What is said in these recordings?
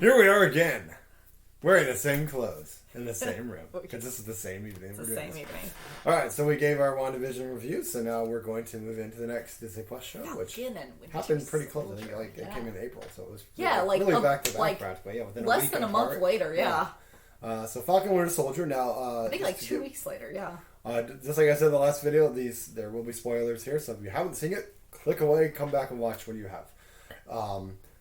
Here we are again, wearing the same clothes in the same room because this is the same evening. It's the same evening. All right, so we gave our WandaVision review, so now we're going to move into the next Disney Plus show, which happened pretty close. I think it came in April, so it was really back to back practically. Within less than a month later. So Falcon and Winter Soldier now. I think like 2 weeks later. Just like I said in the last video, there will be spoilers here, so if you haven't seen it, click away, come back and watch what you have.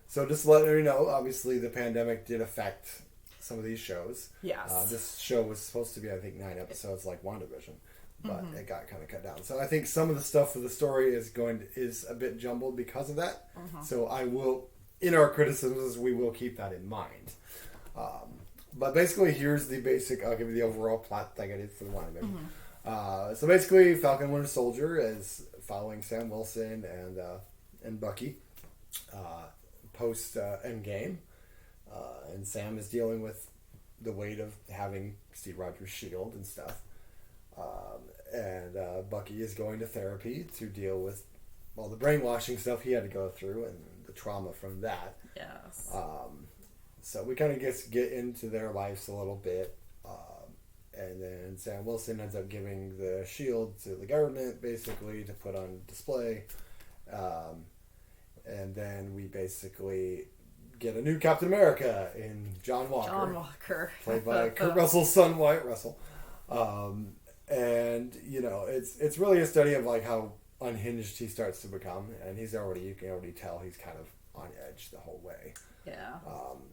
So just to let you know, obviously the pandemic did affect some of these shows. Yes. This show was supposed to be, I think, 9 episodes like WandaVision, but it got kind of cut down. So I think some of the stuff for the story is a bit jumbled because of that. So I will, in our criticisms, we will keep that in mind. But basically, here's the basic. I'll give you the overall plot like I did for the WandaVision. So basically, Falcon and Winter Soldier is following Sam Wilson and Bucky post Endgame. And Sam is dealing with the weight of having Steve Rogers' shield and stuff. And Bucky is going to therapy to deal with all the brainwashing stuff he had to go through and the trauma from that. Yes. So we kind of get into their lives a little bit. And then Sam Wilson ends up giving the shield to the government, basically, to put on display. And then we basically get a new Captain America in John Walker. Played by Kurt Russell's son, Wyatt Russell. And, you know, it's really a study of, like, how unhinged he starts to become. And you can already tell he's kind of on edge the whole way. Yeah.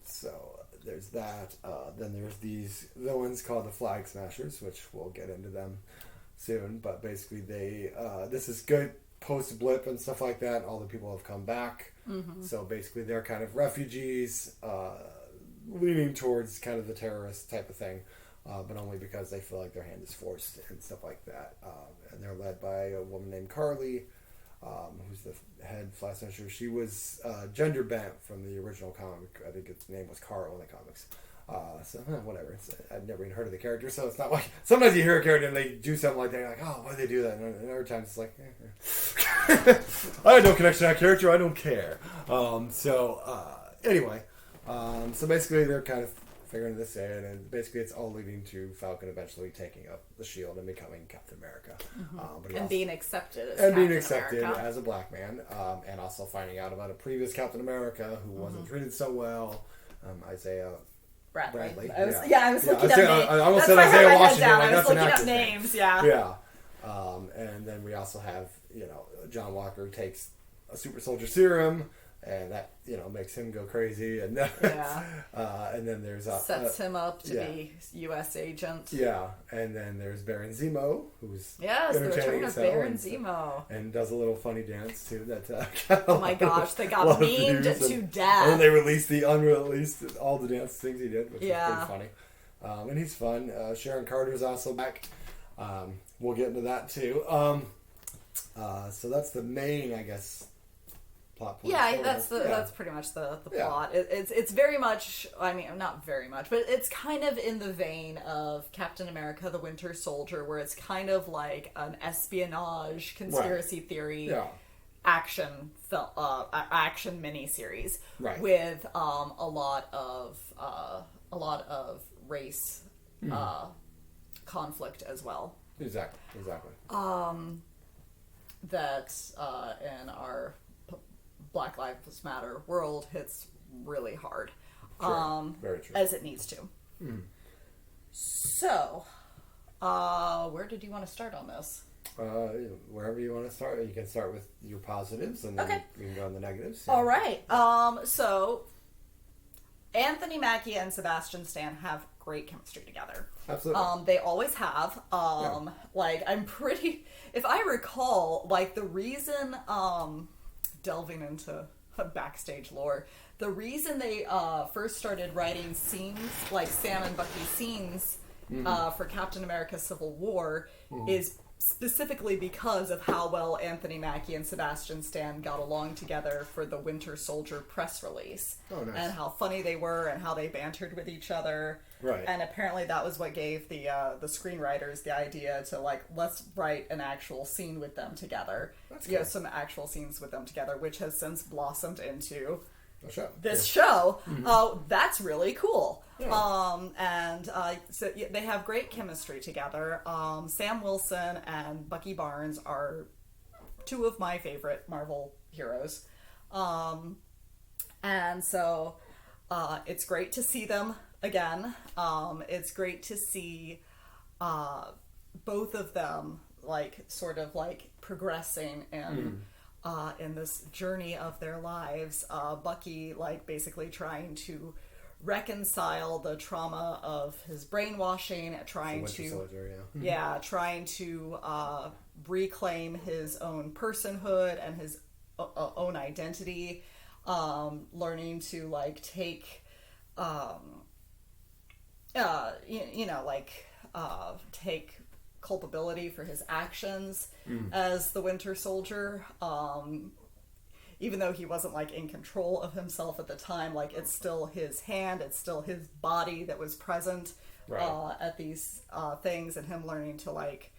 So there's that. Then there's these villains called the Flag Smashers, which we'll get into them soon. But basically this is good post-blip and stuff like that. All the people have come back. So basically they're kind of refugees leaning towards kind of the terrorist type of thing, but only because they feel like their hand is forced and stuff like that. And they're led by a woman named Carly, who's the head Flag Smasher. She was gender bent from the original comic. I think its name was Carl in the comics. So whatever. I've never even heard of the character, so it's not like sometimes you hear a character and they do something like that. You're like, oh, why did they do that? And other times it's like, I had no connection to that character. I don't care. Anyway, so basically they're kind of figuring this in, and basically it's all leading to Falcon eventually taking up the shield and becoming Captain America, and being accepted as a black man, and also finding out about a previous Captain America who wasn't treated so well, Isaiah Bradley. I was looking up names. I almost said Isaiah Washington. I was looking up names. Yeah. And then we also have, John Walker takes a super soldier serum, and that, makes him go crazy. And then, and then there's sets him up to be U.S. agent. Yeah. And then there's Baron Zemo, who's the return of Baron Zemo, and does a little funny dance too. Oh my gosh, they got memed to death. And then they released all the dance things he did, which is pretty funny. And he's fun. Sharon Carter's also back. We'll get into that too. So that's the main, I guess, plot point. Yeah, that's pretty much the plot. It's very much, not very much, but it's kind of in the vein of Captain America: The Winter Soldier, where it's kind of like an espionage conspiracy theory action miniseries with a lot of race conflict as well. Exactly. That in our Black Lives Matter world hits really hard. Very true. As it needs to. So, where did you want to start on this? Wherever you want to start. You can start with your positives, and then we can go on the negatives. All right. So, Anthony Mackie and Sebastian Stan have great chemistry together. Absolutely. They always have. If I recall, the reason, delving into backstage lore, the reason they first started writing scenes, like Sam and Bucky's scenes, for Captain America Civil War is specifically because of how well Anthony Mackie and Sebastian Stan got along together for the Winter Soldier press release. Oh, nice. And how funny they were and how they bantered with each other. Right. And apparently that was what gave the screenwriters the idea to, let's write an actual scene with them together. That's cool. Some actual scenes with them together, which has since blossomed into this show, Mm-hmm. that's really cool. Yeah. So they have great chemistry together. Sam Wilson and Bucky Barnes are two of my favorite Marvel heroes. And so it's great to see them again. It's great to see both of them like sort of like progressing in this journey of their lives. Bucky like basically trying to reconcile the trauma of his brainwashing, trying to Soldier, trying to reclaim his own personhood and his own identity, learning to like take take culpability for his actions as the Winter Soldier. Even though he wasn't like in control of himself at the time, like it's still his hand, it's still his body that was present at these things, and him learning to like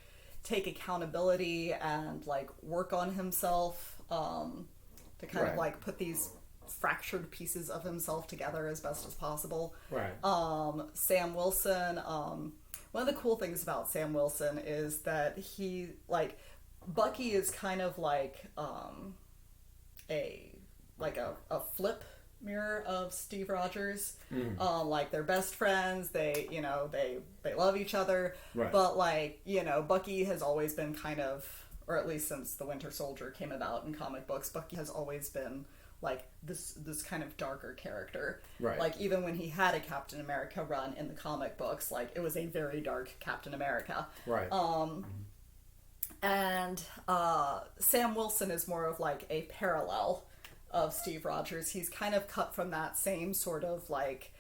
take accountability and like work on himself to kind of like put these fractured pieces of himself together as best as possible. Sam Wilson, one of the cool things about Sam Wilson is that he like Bucky is kind of like a flip mirror of Steve Rogers. Like they're best friends, they love each other, but like Bucky has always been kind of, or at least since the Winter Soldier came about in comic books, Bucky has always been like this kind of darker character. Like even when he had a Captain America run in the comic books, like it was a very dark Captain America. And Sam Wilson is more of like a parallel of Steve Rogers. He's kind of cut from that same sort of like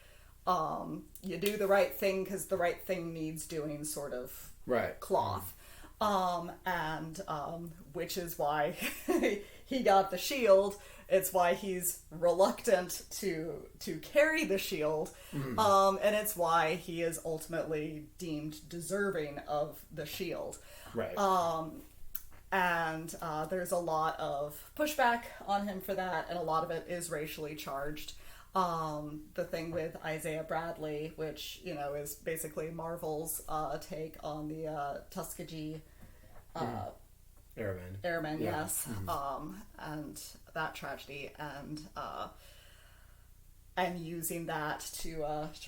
you do the right thing because the right thing needs doing sort of cloth. Which is why he got the shield. It's why he's reluctant to carry the shield. And it's why he is ultimately deemed deserving of the shield. There's a lot of pushback on him for that, and a lot of it is racially charged. The thing with Isaiah Bradley, which is basically Marvel's take on the Tuskegee Airmen, yes, and that tragedy, and using that to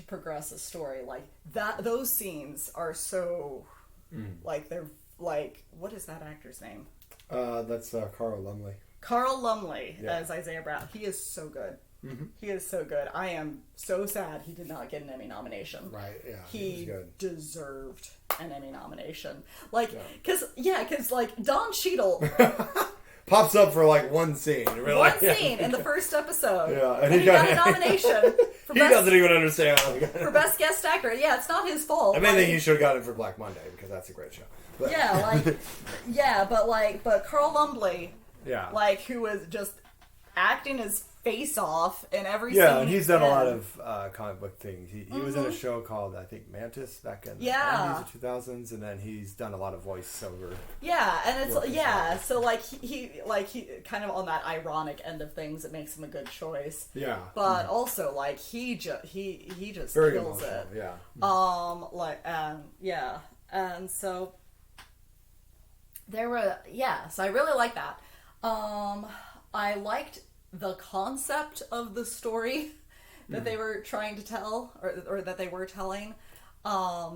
progress a story like that. Those scenes are so like they're like, what is that actor's name? That's Carl Lumley. Carl Lumley as Isaiah Bradley. He is so good. He is so good. I am so sad he did not get an Emmy nomination. He deserved an Emmy nomination. Like, because like Don Cheadle pops up for like one scene. One scene in the first episode. And he got a nomination. He doesn't even understand. For Best Guest Actor. Yeah, it's not his fault. I think he should have gotten it for Black Monday because that's a great show. But. But Carl Lumley, who was just acting his face off in every scene. And he's done a lot of comic book things. He was in a show called, I think, Mantis back in the 90s or 2000s, and then he's done a lot of voiceover. And it's so like he kind of on that ironic end of things, it makes him a good choice. But also like he just very kills emotional, it. And so there were so I really like that. I liked the concept of the story that they were trying to tell, or that they were telling. I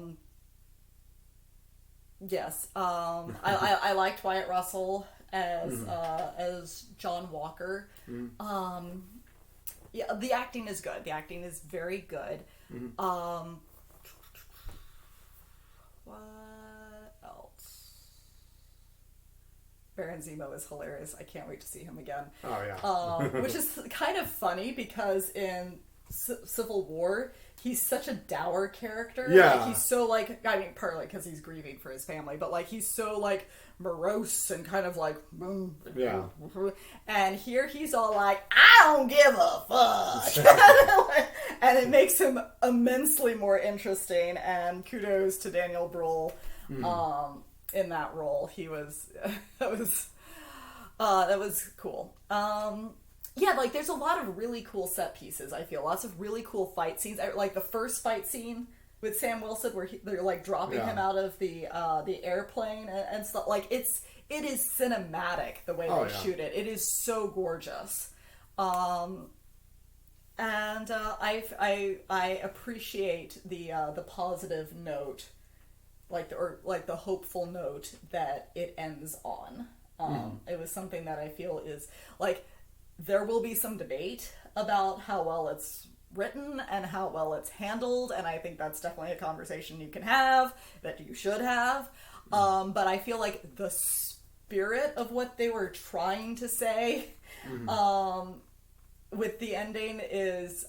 liked Wyatt Russell as John Walker. The acting is good. The acting is very good. What else? Baron Zemo is hilarious. I can't wait to see him again. Which is kind of funny because in Civil War, he's such a dour character. Like, he's so like, partly because he's grieving for his family, but like he's so like morose and kind of like, and here he's all like, I don't give a fuck. And it makes him immensely more interesting, and kudos to Daniel Bruhl in that role. He was that was cool. Yeah, like there's a lot of really cool set pieces. I feel lots of really cool fight scenes. Like the first fight scene with Sam Wilson, where they're like dropping him out of the airplane and stuff. Like it is cinematic the way they shoot it. It is so gorgeous, and I appreciate the positive note, like the hopeful note that it ends on. It was something that I feel is like. There will be some debate about how well it's written and how well it's handled, and I think that's definitely a conversation you can have, that you should have. But I feel like the spirit of what they were trying to say with the ending is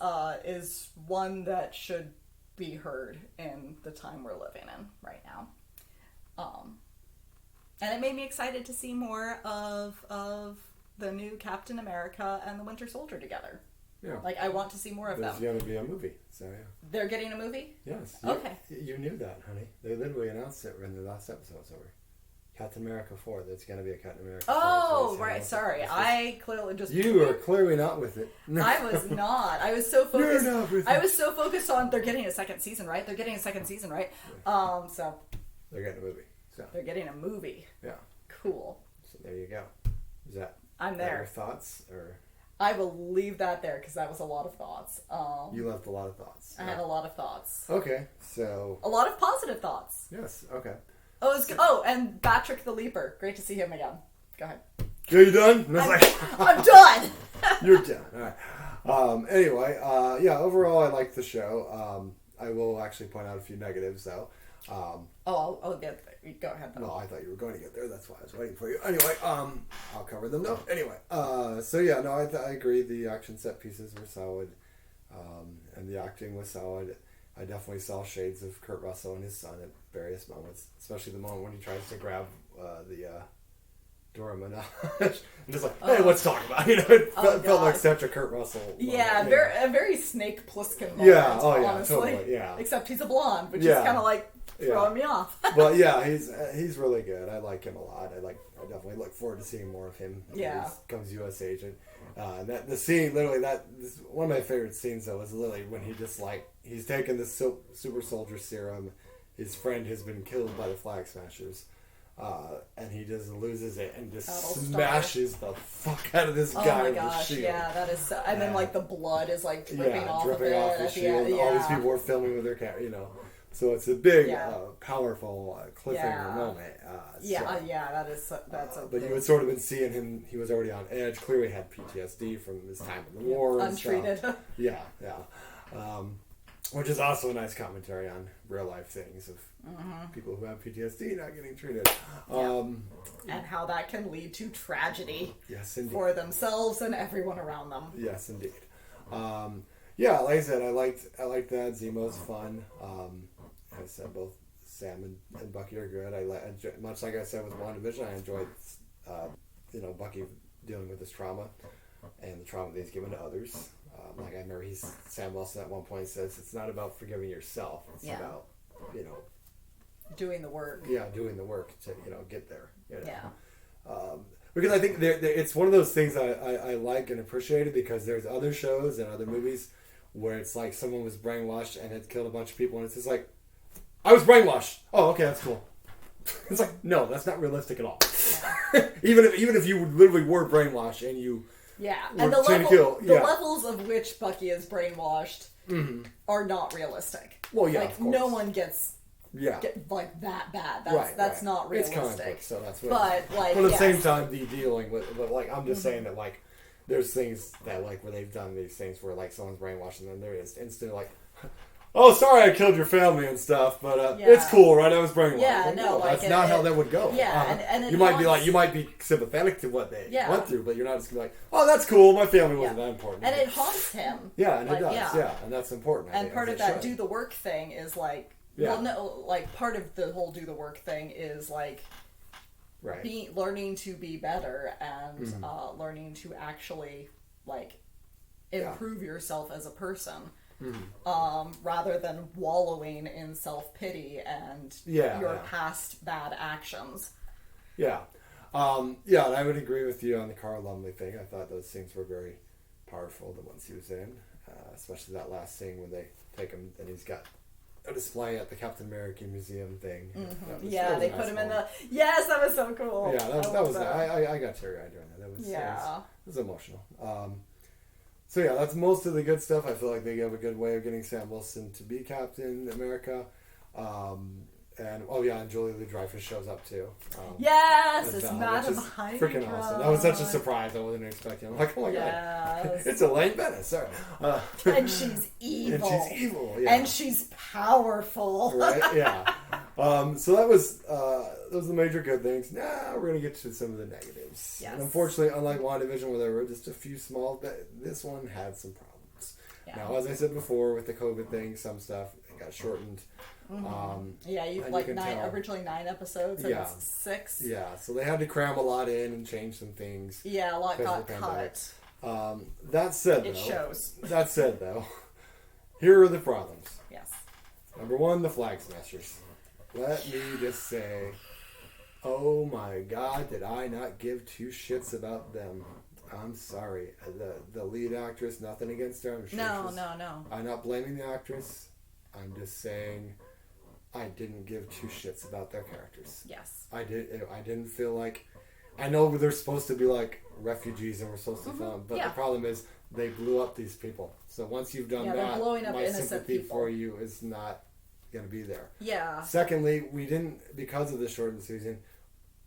one that should be heard in the time we're living in right now. And it made me excited to see more of the new Captain America and the Winter Soldier together. Yeah. Like, I want to see more of them. There's going to be a movie, so yeah. They're getting a movie? Yes. Okay. You knew that, honey. They literally announced it when the last episode was over. Captain America 4. There's going to be a Captain America 4. Oh, right. Sorry. I clearly just... You are clearly not with it. I was not. I was so focused... You're not with it. I was so focused on they're getting a second season, right? They're getting a second season, right? So... They're getting a movie. So. They're getting a movie. Yeah. Cool. So there you go. Is that... I'm there. Your thoughts, or I will leave that there because that was a lot of thoughts. You left a lot of thoughts. I had a lot of thoughts. Okay, so a lot of positive thoughts. Yes. Okay. Oh, and Patrick the Leaper. Great to see him again. Go ahead. Are you done? I'm done. You're done. All right. Anyway, yeah. Overall, I liked the show. I will actually point out a few negatives, though. I'll get there. Go ahead. Though. No, I thought you were going to get there. That's why I was waiting for you. Anyway, I'll cover them though. Anyway, so yeah, no, I agree. The action set pieces were solid, and the acting was solid. I definitely saw shades of Kurt Russell and his son at various moments, especially the moment when he tries to grab the Dora Milaje and just like, hey, let's talk about it. It felt like such a Kurt Russell moment. Yeah, a very Snake Plissken moment. Yeah, honestly. Totally, yeah. Except he's a blonde, which is kind of like throwing me off. But yeah, he's really good. I like him a lot. I definitely look forward to seeing more of him. Yeah, he becomes U.S. agent. The scene, literally, this one of my favorite scenes though is literally when he just he's taken the super soldier serum. His friend has been killed by the Flag Smashers. And he just loses it and just smashes the fuck out of this guy with his shield. Yeah, that is so... And then, the blood is, dripping off of it. Off the shield. Yeah. All these people are filming with their camera, So it's a big, powerful cliffhanger moment. That's But you had sort of been seeing him, he was already on edge, clearly had PTSD from his time in the war. Untreated. And yeah. Which is also a nice commentary on real life things of people who have PTSD not getting treated. And how that can lead to tragedy for themselves and everyone around them. Yes, indeed. Like I said, I liked that. Zemo's fun. I said both Sam and Bucky are good. Much like I said with WandaVision, I enjoyed Bucky dealing with his trauma and the trauma that he's given to others. I remember Sam Wilson at one point says it's not about forgiving yourself. It's about doing the work. Yeah, doing the work to get there. Because I think it's one of those things I like and appreciate it, because there's other shows and other movies where it's like someone was brainwashed and had killed a bunch of people, and it's just like, I was brainwashed. Oh, okay, that's cool. It's like, no, that's not realistic at all. even if you literally were brainwashed and you and the levels of which Bucky is brainwashed are not realistic. Well, yeah, of course. No one gets that bad. That's not realistic. It's comic book, so that's what. But at the same time, dealing with, but I'm just saying that there's things that where they've done these things where someone's brainwashed and then there is instantly oh, sorry, I killed your family and stuff, but it's cool, right? I was brainwashed. Yeah, that's not how that would go. Yeah, and you might be sympathetic to what they went through, but you're not just gonna be like, oh, that's cool. My family wasn't that important. And it haunts him. Yeah, and it does. Yeah, and that's important. And part of that do the work thing is part of the whole do the work thing is learning to be better and learning to actually improve yourself as a person. Rather than wallowing in self-pity and your past bad actions. And I would agree with you on the Carl Lumley thing. I thought those scenes were very powerful, the ones he was in. Especially that last scene when they take him and he's got a display at the Captain America Museum thing. Mm-hmm. They put him in the... Yes, that was so cool. Yeah, that was... I got teary-eyed during that. It was emotional. So yeah, that's most of the good stuff. I feel like they have a good way of getting Sam Wilson to be Captain America. And Julia Louis-Dreyfus shows up too. Yes, it's Madam Hydra. Freaking awesome! That was such a surprise. I wasn't expecting. I'm like, oh my god, it's Elaine Bennett. Sorry. And she's evil. Yeah. And she's powerful. Right? Yeah. So that was the major good things. Now we're gonna get to some of the negatives. Yes. And unfortunately, unlike WandaVision, where there were just a few small, this one had some problems. Yeah. Now, as I said before, with the COVID thing, some stuff got shortened. You've originally 9 episodes, and it's 6. Yeah, so they had to cram a lot in and change some things. Yeah, a lot got cut. That said, it shows. That said, though, here are the problems. Yes. Number 1, the Flag Smashers. Let me just say, oh my God, did I not give 2 shits about them? I'm sorry. The lead actress, nothing against her. I'm sure No. I'm not blaming the actress. I'm just saying I didn't give 2 shits about their characters. Yes. I didn't feel like... I know they're supposed to be like refugees and we're supposed to film, but the problem is they blew up these people. So once you've done that, blowing up my sympathy people. for you is not going to be there. Yeah. Secondly, we didn't, because of the shortened season,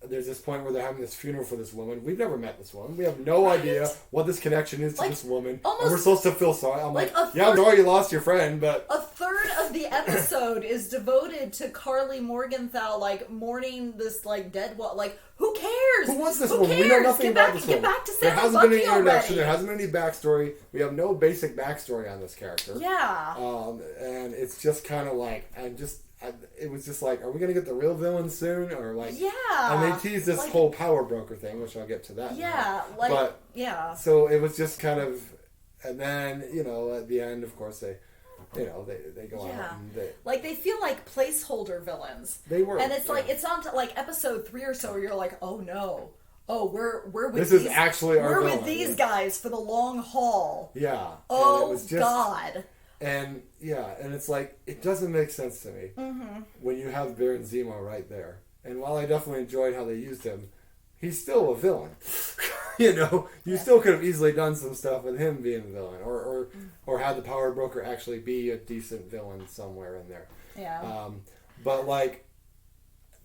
there's this point where they're having this funeral for this woman. We've never met this woman. We have no idea what this connection is to this woman. And we're supposed to feel sorry. I'm you lost your friend, but... A third of the episode is devoted to Carly Morgenthau, mourning this, dead... who cares? Who wants this woman? We know nothing about this woman. Get back to Sam There hasn't Bucky been any introduction. already. There hasn't been any backstory. We have no basic backstory on this character. Yeah. And it's just kind of it was just like, are we going to get the real villain soon? Or and they teased this whole power broker thing, which I'll get to that. Yeah, So it was just kind of, and then, at the end, of course, they go out and they feel like placeholder villains. They were. And it's it's on to episode 3 or so where you're like, oh no. Oh, we're with this these, is actually our We're villain. with these guys for the long haul. Yeah. Oh, and it was just, God. And it's it doesn't make sense to me when you have Baron Zemo right there. And while I definitely enjoyed how they used him, he's still a villain. You still could have easily done some stuff with him being a villain, or had the power broker actually be a decent villain somewhere in there. Yeah. But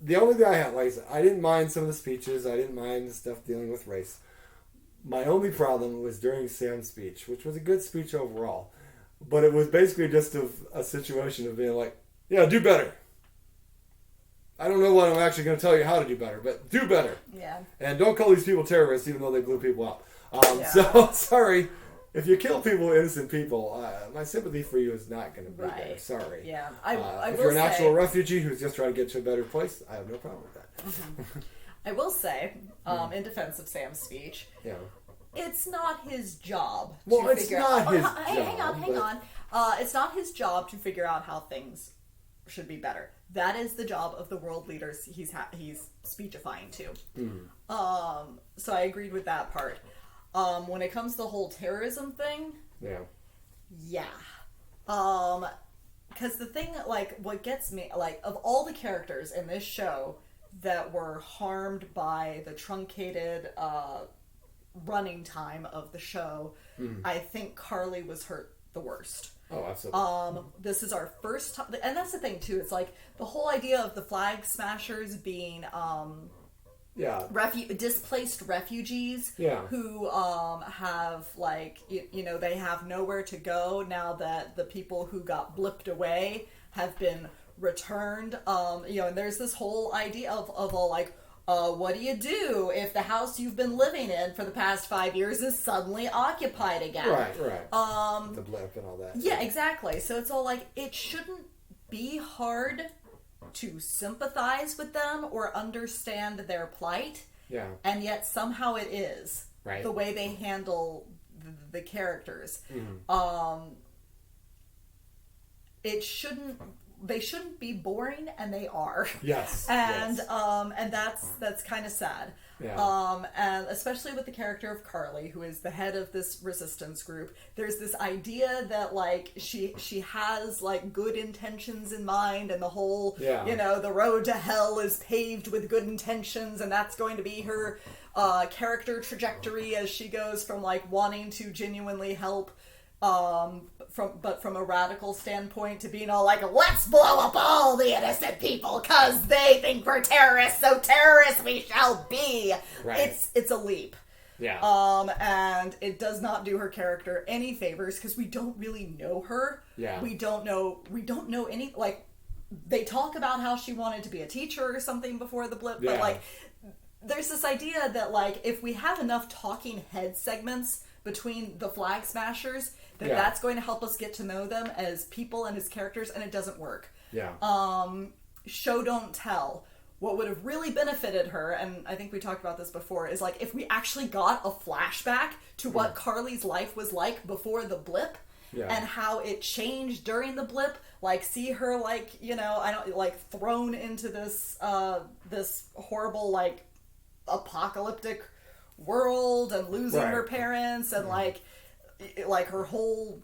the only thing I had, I didn't mind some of the speeches. I didn't mind the stuff dealing with race. My only problem was during Sam's speech, which was a good speech overall. But it was basically just a situation of being do better. I don't know what I'm actually going to tell you how to do better, but do better. Yeah. And don't call these people terrorists, even though they blew people up. So, sorry. If you kill people, innocent people, my sympathy for you is not going to be there. Sorry. Yeah. If you're an actual refugee who's just trying to get to a better place, I have no problem with that. Mm-hmm. I will say, in defense of Sam's speech... Yeah. It's not his job. It's not his job. Hang on. It's not his job to figure out how things should be better. That is the job of the world leaders he's speechifying to. So I agreed with that part. When it comes to the whole terrorism thing, yeah. Because the thing, what gets me, of all the characters in this show that were harmed by the truncated running time of the show, I think Carly was hurt the worst. Oh, absolutely. This is our first time, and that's the thing too. It's the whole idea of the Flag Smashers being displaced refugees who have they have nowhere to go now that the people who got blipped away have been returned. And there's this whole idea of all what do you do if the house you've been living in for the past 5 years is suddenly occupied again? Right. The blip and all that. Yeah, exactly. So it's all it shouldn't be hard to sympathize with them or understand their plight. Yeah. And yet somehow it is. Right. The way they handle the characters. It shouldn't they shouldn't be boring, and they are. Yes. And yes. And that's kind of sad. Yeah. And especially with the character of Carly, who is the head of this resistance group, there's this idea that like she has like good intentions in mind, and the whole the road to hell is paved with good intentions, and that's going to be her character trajectory as she goes from like wanting to genuinely help from a radical standpoint to being all like, let's blow up all the innocent people because they think we're terrorists, so terrorists we shall be. Right. It's a leap. Yeah. And it does not do her character any favors because we don't really know her. Yeah. We don't know any, like, they talk about how she wanted to be a teacher or something before the blip, but like, there's this idea that like, if we have enough talking head segments between the Flag Smashers, that's going to help us get to know them as people and as characters, and it doesn't work. Yeah. Show don't tell. What would have really benefited her, and I think we talked about this before, is like if we actually got a flashback to what Carly's life was like before the blip, and how it changed during the blip. Like see her like, thrown into this this horrible like apocalyptic world and losing her parents and like her whole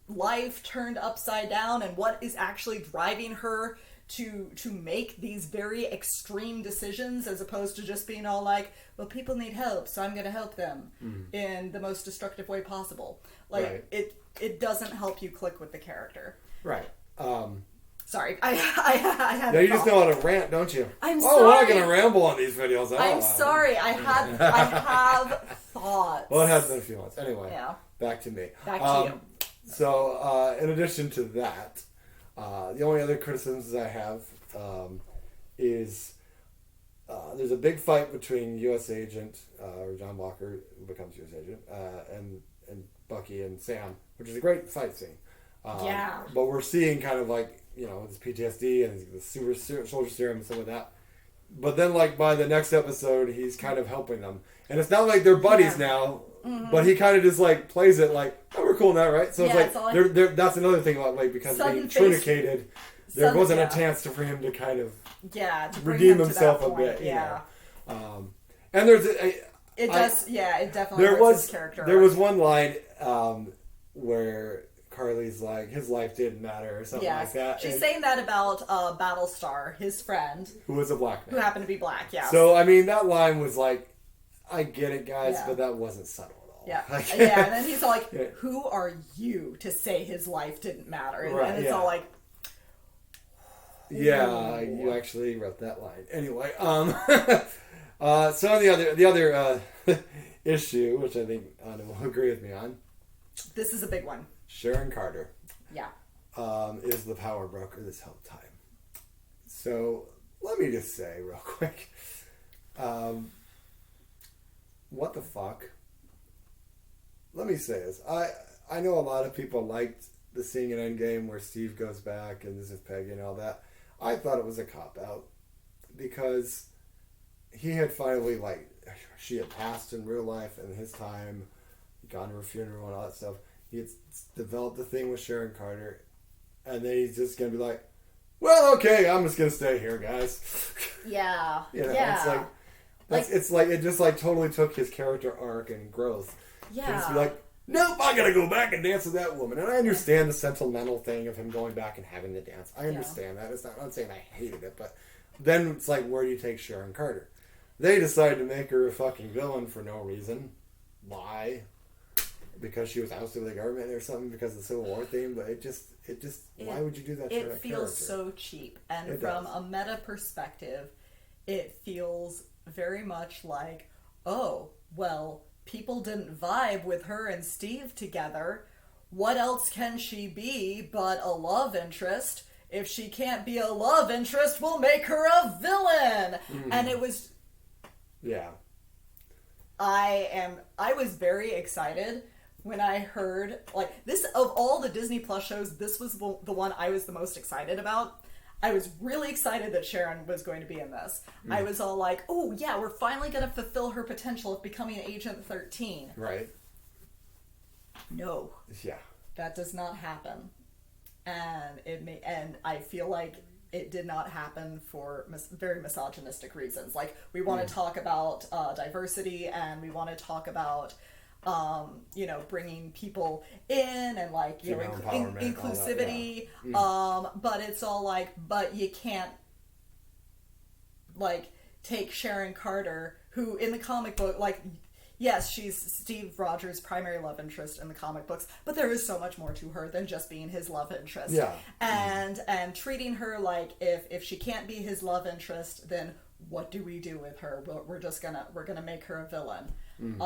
life turned upside down, and what is actually driving her to make these very extreme decisions, as opposed to just being all like, well, people need help, so I'm going to help them in the most destructive way possible. Like it doesn't help you click with the character. Right. Sorry, I had. Yeah, you just know how to rant, don't you? I'm sorry. We're not going to ramble on these videos. I'm sorry. I have thoughts. Well, it has been a few months. Anyway, back to me. Back to you. So, in addition to that, the only other criticisms I have is there's a big fight between U.S. Agent, or John Walker, who becomes U.S. Agent, and Bucky and Sam, which is a great fight scene. But we're seeing kind of like, his PTSD and the super soldier serum and some of that. But then, like, by the next episode, he's kind of helping them. And it's not like they're buddies now, but he kind of just, like, plays it like, oh, we're cool now, right? So it's like, that's another thing about, like, because being trinicated, there wasn't a chance for him to kind of to redeem himself a bit, you know. And there's... it definitely hurts his character. There was one line where Carly's like, his life didn't matter or something like that. She's saying that about Battlestar, his friend. Who was a black man. Who happened to be black, So, I mean, that line was like, I get it, guys, but that wasn't subtle at all. And then he's all like, who are you to say his life didn't matter? And it's all like... Yeah, you actually wrote that line. Anyway, so the other issue, which I think Anna will agree with me on. This is a big one. Sharon Carter. Yeah. Is the power broker this whole time. So, let me just say real quick. What the fuck? Let me say this. I know a lot of people liked the scene in Endgame where Steve goes back and this is Peggy and all that. I thought it was a cop-out because he had finally, like, she had passed in real life in his time, gone to her funeral and all that stuff. He had developed the thing with Sharon Carter, and then he's just going to be like, well, okay, I'm just going to stay here, guys. Yeah. It's like, it just, like, totally took his character arc and growth. Yeah. To just be like, nope, I gotta go back and dance with that woman. And I understand the sentimental thing of him going back and having the dance. I understand that. I'm not saying I hated it, but then it's like, where do you take Sharon Carter? They decided to make her a fucking villain for no reason. Why? Because she was ousted with the government or something because of the Civil War theme, but it just why would you do that to that character? It feels so cheap. And from a meta perspective, it feels very much like, oh, well, people didn't vibe with her and Steve together. What else can she be but a love interest? If she can't be a love interest, we'll make her a villain. And it was... Yeah. I was very excited when I heard, like, this, of all the Disney Plus shows, this was the one I was the most excited about. I was really excited that Sharon was going to be in this. I was all like, oh, yeah, we're finally going to fulfill her potential of becoming Agent 13. Right. No. Yeah. That does not happen. and I feel like it did not happen for very misogynistic reasons. Like, we want to talk about diversity, and we want to talk about bringing people in, and like, inclusivity. But it's all like, but you can't like take Sharon Carter, who in the comic book, like, yes, she's Steve Rogers' primary love interest in the comic books, but there is so much more to her than just being his love interest. Yeah. And treating her like, if she can't be his love interest, then what do we do with her? We're gonna make her a villain. And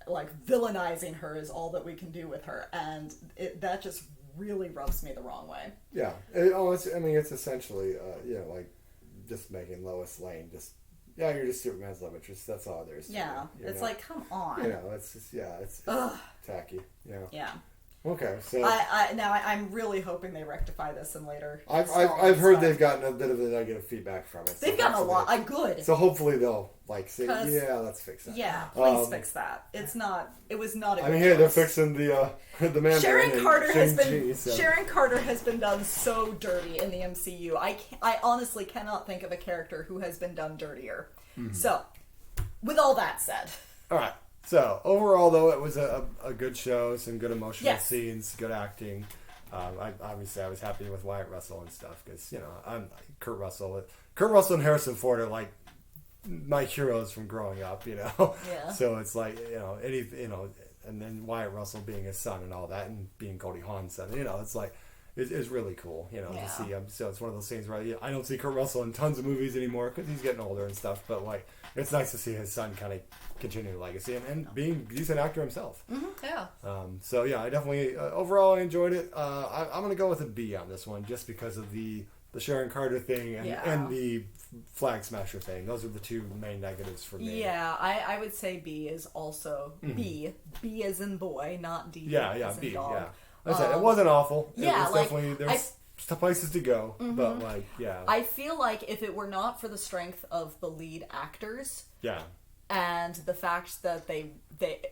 like, villainizing her is all that we can do with her, and that just really rubs me the wrong way. Yeah. It's essentially like just making Lois Lane you're just Superman's love interest. That's all there is. Yeah, it's like, come on. It's just it's tacky. Yeah. Okay, so I'm really hoping they rectify this in later. I've heard they've gotten a bit of the negative feedback from it. They've gotten a lot. Good. So hopefully they'll like say, let's fix that. Yeah, please fix that. It was not. They're fixing the Mandarin. Sharon Carter has been done so dirty in the MCU. I honestly cannot think of a character who has been done dirtier. So, with all that said, all right. So, overall, though, it was a good show, some good emotional scenes, good acting. I was happy with Wyatt Russell and stuff, because, I'm Kurt Russell. Kurt Russell and Harrison Ford are, like, my heroes from growing up, Yeah. So, it's like, and then Wyatt Russell being his son and all that, and being Goldie Hawn's son, it's like, it's really cool, to see him. So, it's one of those things where I don't see Kurt Russell in tons of movies anymore, because he's getting older and stuff, but, like, it's nice to see his son kind of continue the legacy and being a decent actor himself. Yeah. I definitely overall I enjoyed it. I'm going to go with a B on this one, just because of the Sharon Carter thing and the Flag Smasher thing. Those are the two main negatives for me. Yeah, I would say B is also B. B as in boy, not D. Yeah, B. Dog. Yeah. Like I said, it wasn't awful. Yeah, it was definitely there's places to go, but I feel like if it were not for the strength of the lead actors, and the fact that they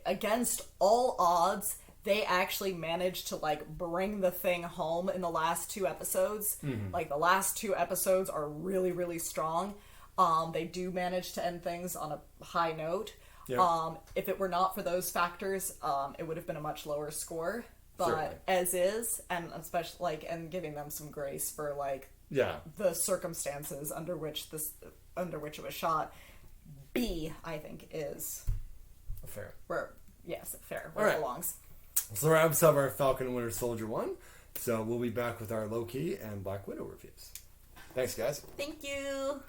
against all odds, they actually managed to like bring the thing home in the last 2 episodes. Like, the last 2 episodes are really, really strong. They do manage to end things on a high note. If it were not for those factors, it would have been a much lower score. But certainly, as is, and especially and giving them some grace for the circumstances under which it was shot. B, I think, is fair. Where it belongs. So that wraps up our Falcon and Winter Soldier 1. So we'll be back with our Loki and Black Widow reviews. Thanks, guys. Thank you.